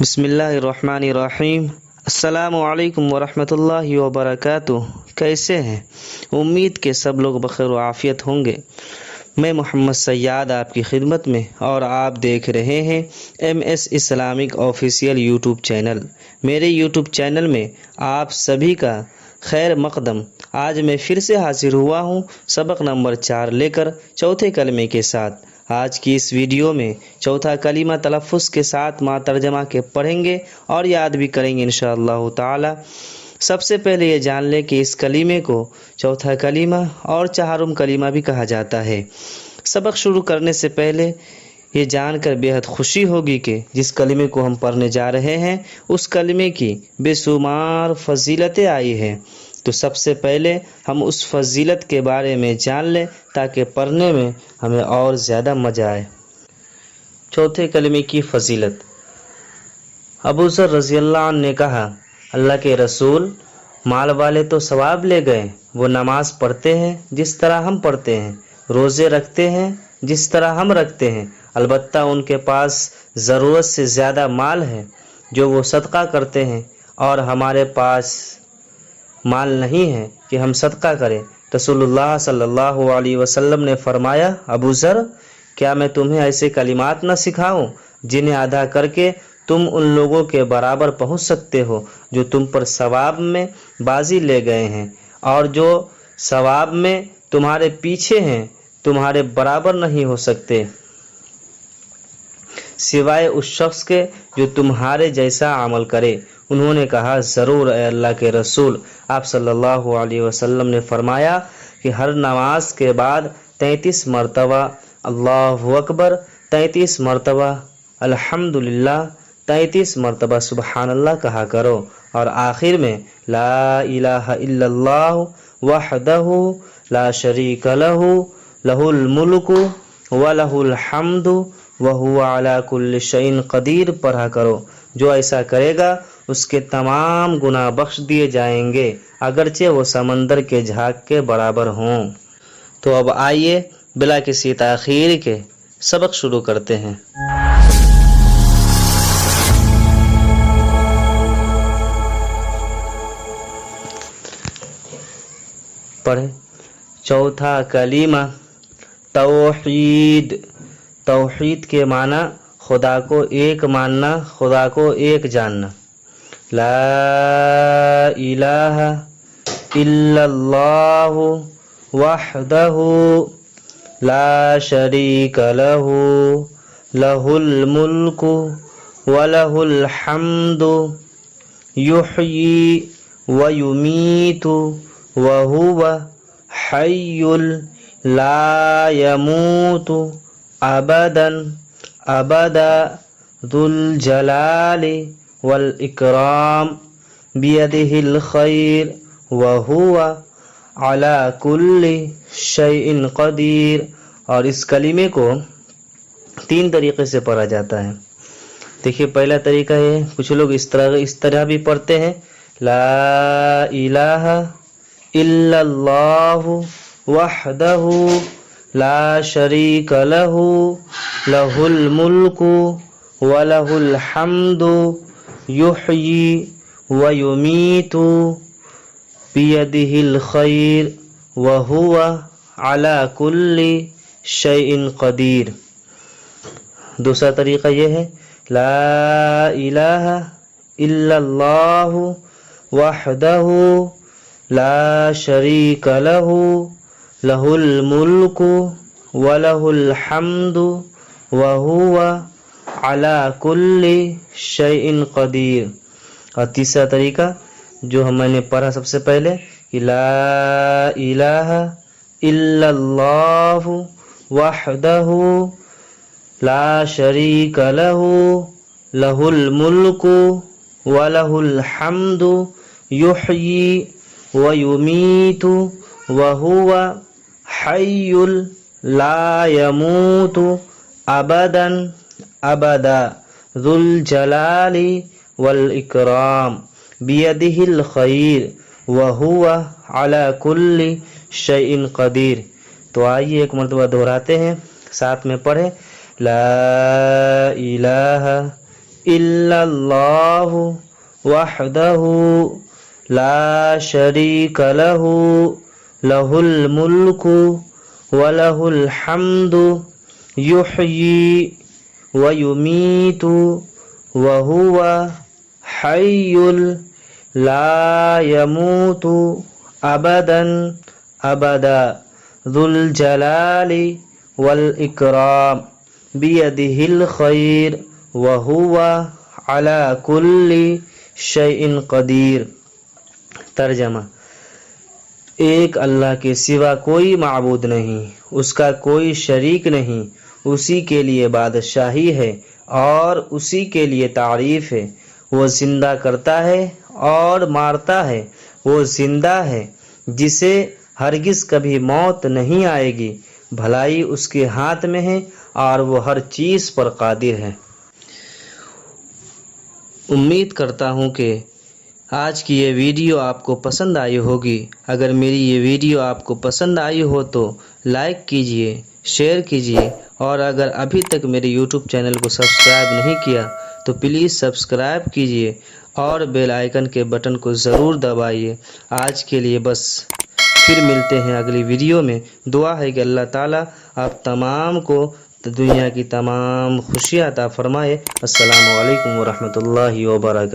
بسم اللہ الرحمن الرحیم۔ السلام علیکم ورحمۃ اللہ وبرکاتہ۔ کیسے ہیں؟ امید کہ سب لوگ بخیر و عافیت ہوں گے۔ میں محمد سیاد آپ کی خدمت میں، اور آپ دیکھ رہے ہیں MS Islamic official YouTube channel. میرے یوٹیوب چینل میں آپ سبھی کا خیر مقدم۔ آج میں پھر سے حاضر ہوا ہوں سبق نمبر 4 لے کر چوتھے کلمے کے ساتھ۔ آج کی اس ویڈیو میں چوتھا کلمہ تلفظ کے ساتھ مع ترجمہ کے پڑھیں گے اور یاد بھی کریں گے انشاءاللہ تعالی۔ سب سے پہلے یہ جان لیں کہ اس کلمے کو چوتھا کلمہ اور چہارم کلمہ بھی کہا جاتا ہے۔ سبق شروع کرنے سے پہلے یہ جان کر بے حد خوشی ہوگی کہ جس کلمے کو ہم پڑھنے جا رہے ہیں اس کلمے کی بے شمار فضیلتیں آئی ہیں، تو سب سے پہلے ہم اس فضیلت کے بارے میں جان لیں تاکہ پڑھنے میں ہمیں اور زیادہ مزہ آئے۔ چوتھے کلمے کی فضیلت۔ ابو ذر رضی اللہ عنہ نے کہا، اللہ کے رسول، مال والے تو ثواب لے گئے، وہ نماز پڑھتے ہیں جس طرح ہم پڑھتے ہیں، روزے رکھتے ہیں جس طرح ہم رکھتے ہیں، البتہ ان کے پاس ضرورت سے زیادہ مال ہے جو وہ صدقہ کرتے ہیں، اور ہمارے پاس مال نہیں ہے کہ ہم صدقہ کریں۔ رسول اللہ صلی اللہ علیہ وسلم نے فرمایا، ابو ذر، کیا میں تمہیں ایسے کلمات نہ سکھاؤں جنہیں ادا کر کے تم ان لوگوں کے برابر پہنچ سکتے ہو جو تم پر ثواب میں بازی لے گئے ہیں، اور جو ثواب میں تمہارے پیچھے ہیں تمہارے برابر نہیں ہو سکتے سوائے اس شخص کے جو تمہارے جیسا عمل کرے۔ انہوں نے کہا، ضرور اے اللہ کے رسول۔ آپ صلی اللہ علیہ وسلم نے فرمایا کہ ہر نماز کے بعد 33 مرتبہ اللہ اکبر، 33 مرتبہ الحمدللہ، 33 مرتبہ سبحان اللہ کہا کرو، اور آخر میں لا الہ الا اللہ وحدہ لا شریک لہ لہ الملک ولہ الحمد وہو علی کل شیء قدیر پڑھا کرو۔ جو ایسا کرے گا اس کے تمام گناہ بخش دیے جائیں گے، اگرچہ وہ سمندر کے جھاگ کے برابر ہوں۔ تو اب آئیے بلا کسی تاخیر کے سبق شروع کرتے ہیں۔ پڑھیں۔ چوتھا کلمہ توحید۔ توحید کے معنی خدا کو ایک ماننا، خدا کو ایک جاننا۔ لا الہ الا اللہ وحدہ لا شریک لہ لہ الملک ولہ الحمد یحیی ویمیت وہو حی لا یموت ابدا ابدا ذو الجلال والاکرام بیدہ الخیر وہو علی کل شیء قدیر۔ اور اس کلمے کو 3 طریقے سے پڑھا جاتا ہے۔ دیکھیے، پہلا طریقہ ہے، کچھ لوگ اس طرح بھی پڑھتے ہیں، لا الہ الا اللہ وحدہ لا شریک لہ لہ الملک ولہ الحمد یحیی ویمیت بیدہ الخیر وہو علی کل شیء قدیر۔ دوسرا طریقہ یہ ہے، لا الہ الا اللہ وحدہ لا شریک لہ لہ الملک ولہ الحمد وہو علی کل شیء قدیر۔ اور تیسرا طریقہ جو میں نے پڑھا سب سے پہلے، لا الہ الا اللہ وحدہ لا شریک لہ لہ الملک ولہ الحمد یحیی ویمیت وہو حی لا یموت ابدا ابدا ذو الجلال والاکرام بیدہ الخیر وہو علی کل شیء قدیر۔ تو آئیے ایک مرتبہ دہراتے ہیں، ساتھ میں پڑھیں، لا الہ إلا الله وحده لا شريك له له الملك وله الحمد يحيي ويميت وهو حي لا يموت أبدا أبدا ذو الجلال والإكرام بيده الخير وهو على كل شيء قدیر۔ ترجمہ: ایک اللہ کے سوا کوئی معبود نہیں، اس کا کوئی شریک نہیں، اسی کے لیے بادشاہی ہے اور اسی کے لیے تعریف ہے۔ وہ زندہ کرتا ہے اور مارتا ہے، وہ زندہ ہے جسے ہرگز کبھی موت نہیں آئے گی، بھلائی اس کے ہاتھ میں ہے اور وہ ہر چیز پر قادر ہے۔ امید کرتا ہوں کہ آج کی یہ ویڈیو آپ کو پسند آئی ہوگی۔ اگر میری یہ ویڈیو آپ کو پسند آئی ہو تو لائک کیجئے، شیئر کیجئے، اور اگر ابھی تک میرے یوٹیوب چینل کو سبسکرائب نہیں کیا تو پلیز سبسکرائب کیجئے اور بیل آئیکن کے بٹن کو ضرور دبائیے۔ آج کے لیے بس، پھر ملتے ہیں اگلی ویڈیو میں۔ دعا ہے کہ اللہ تعالیٰ آپ تمام کو دنیا کی تمام خوشیاں عطا فرمائے۔ السلام علیکم ورحمۃ اللہ وبرکاتہ۔